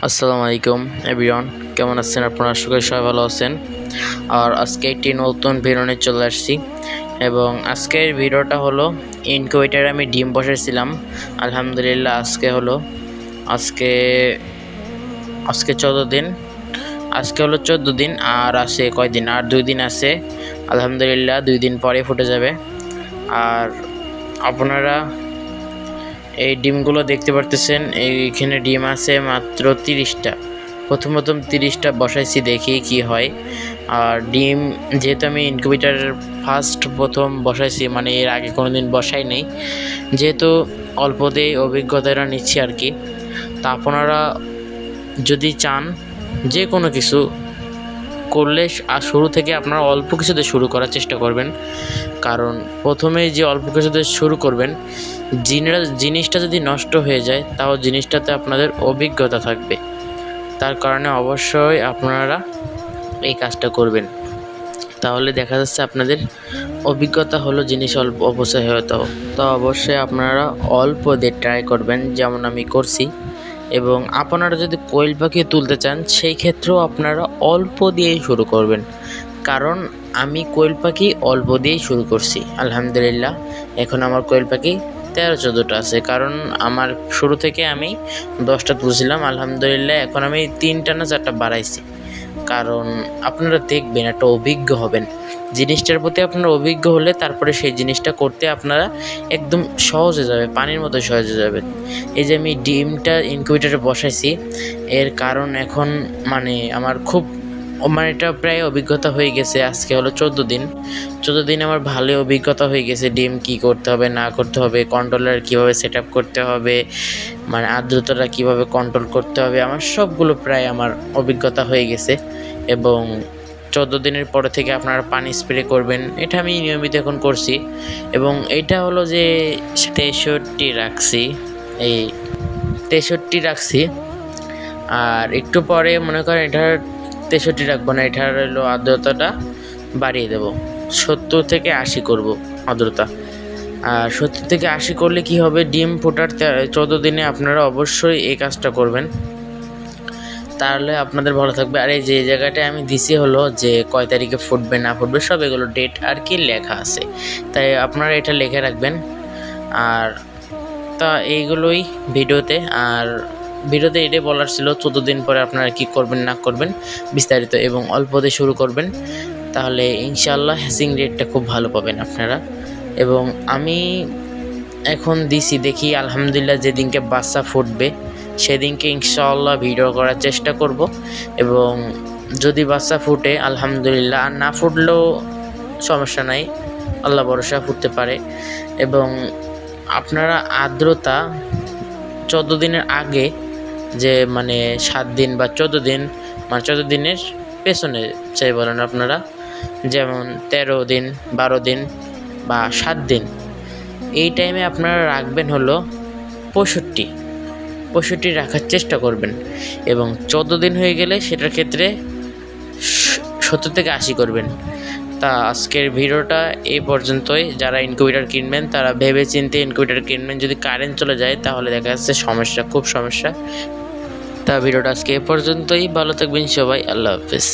আসসালামু আলাইকুম এভরিওয়ান, কেমন আছেন আপনারা? আশা করি সবাই ভালো আছেন। আর আজকে একটি নতুন ভিডিও নিয়ে চলে আসছি এবং আজকের ভিডিওটা হলো ইনকিউবেটারে আমি ডিম বসাইছিলাম। আলহামদুলিল্লাহ আজকে আজকে 14 দিন, আজকে হলো 14 দিন আর আছে কয়দিন, আর 2 দিন আছে। আলহামদুলিল্লাহ 2 দিন পরে ফুটে যাবে। আর আপনারা এই ডিমগুলো দেখতে পারতেছেন, এইখানে ডিম আছে মাত্র 30টা। প্রথম 30টা বসাইছি, দেখি কি হয়। আর ডিম যেহেতু আমি ইনকিউবেটারের প্রথম বসাইছি, মানে এর আগে কোনো দিন বসাই নেই, যেহেতু অল্প দিয়ে অভিজ্ঞতাটা নিচ্ছি আর কি। তা আপনারা যদি চান যে কোনো কিছু করলে শুরু থেকে আপনারা অল্প কিছুতে শুরু করার চেষ্টা করবেন, কারণ প্রথমেই যে অল্প কিছুতে শুরু করবেন, জিনিসটা যদি নষ্ট হয়ে যায় তাও জিনিসটাতে আপনাদের অভিজ্ঞতা থাকবে। তার কারণে অবশ্যই আপনারা এই কাজটা করবেন, তাহলে দেখা যাচ্ছে আপনাদের অভিজ্ঞতা হলো জিনিস অল্প অপচয় হতো। তো অবশ্যই আপনারা অল্প দিয়ে ট্রাই করবেন, যেমন আমি করছি। এবং আপনারা যদি কোয়েল পাখি তুলতে চান সেই ক্ষেত্রেও আপনারা অল্প দিয়েই শুরু করবেন, কারণ আমি কোয়েল পাখি অল্প দিয়েই শুরু করছি। আলহামদুলিল্লাহ এখন আমার কোয়েল পাখি 13-14টা আছে, কারণ আমার শুরু থেকে আমি 10টা তুলছিলাম। আলহামদুলিল্লাহ এখন আমি 3টা না 4টা বাড়াইছি, কারণ আপনারা দেখবেন একটা অভিজ্ঞ হবেন। জিনিসটার প্রতি আপনারা অভিজ্ঞ হলে তারপরে সেই জিনিসটা করতে আপনারা একদম সহজে যাবে, পানির মতো সহজে যাবে। এই যে আমি ডিমটা ইনকিউবেটারে বসাইছি, এর কারণ এখন আমার খুব এটা প্রায় অভিজ্ঞতা হয়ে গেছে। আজকে হলো 14 দিন আমার ভালো অভিজ্ঞতা হয়ে গেছে। ডিম কি করতে হবে না করতে হবে, কন্ট্রোলার কীভাবে সেট আপ করতে হবে, আর্দ্রতাটা কীভাবে কন্ট্রোল করতে হবে, আমার সবগুলো প্রায় আমার অভিজ্ঞতা হয়ে গেছে। এবং 14 দিনের পরে থেকে আপনারা পানি স্প্রে করবেন, এটা আমি নিয়মিত এখন করছি। এবং এটা হলো যে 63 রাখছি, এই 63 রাখছি। আর একটু পরে মনে করেন এটার 63 রাখবো না, এটার হলো আর্দ্রতাটা বাড়িয়ে দেব, 70 থেকে 80 করব আর্দ্রতা। আর 70 থেকে 80 করলে কি হবে, ডিম ফোটার 14 দিনে আপনারা অবশ্যই এই কাজটা করবেন, তাহলে আপনাদের ভালো থাকবে। আর এই যে জায়গাটায় আমি দিছি হলো যে কয় তারিখে ফুটবে না ফুটবে সব এগুলো ডেট আর কি লেখা আছে, তাই আপনারা এটা লিখে রাখবেন। আর তা এইগুলোই ভিডিওতে, আর ভিডিওতে এটাই বলার ছিল 14 দিন পরে আপনারা কি করবেন না করবেন বিস্তারিত, এবং অল্পতে শুরু করবেন, তাহলে ইনশাআল্লাহ হ্যাচিং রেটটা খুব ভালো পাবেন আপনারা। এবং আমি এখন দিছি, দেখি আলহামদুলিল্লাহ যেদিনকে বাচ্চা ফুটবে সেদিনকে ইনশাআল্লাহ ভিডিও করার চেষ্টা করব। এবং যদি বাচ্চা ফুটে আলহামদুলিল্লাহ, আর না ফুটলেও সমস্যা নাই, আল্লাহ ভরসা ফুটতে পারে। এবং আপনারা আর্দ্রতা 14 দিনের আগে, যে 7 দিন বা 14 দিন, 14 দিনের পেছনে চাই বলেন আপনারা, যেমন 13 দিন 12 দিন বা 7 দিন, এই টাইমে আপনারা রাখবেন হলো 65 রাখার চেষ্টা করবেন। এবং 14 দিন হয়ে গেলে সেটার ক্ষেত্রে 70 থেকে 80 করবেন। তা আজকের ভিডিওটা এই পর্যন্তই। যারা ইনকিউবেটার কিনবেন তারা ভেবে চিন্তে ইনকিউবেটার কিনবেন, যদি কারেন্ট চলে যায় তাহলে দেখা যাচ্ছে খুব সমস্যা। তা ভিডিওটা আজকে এ পর্যন্তই, ভালো থাকবেন সবাই, আল্লাহ হাফেজ।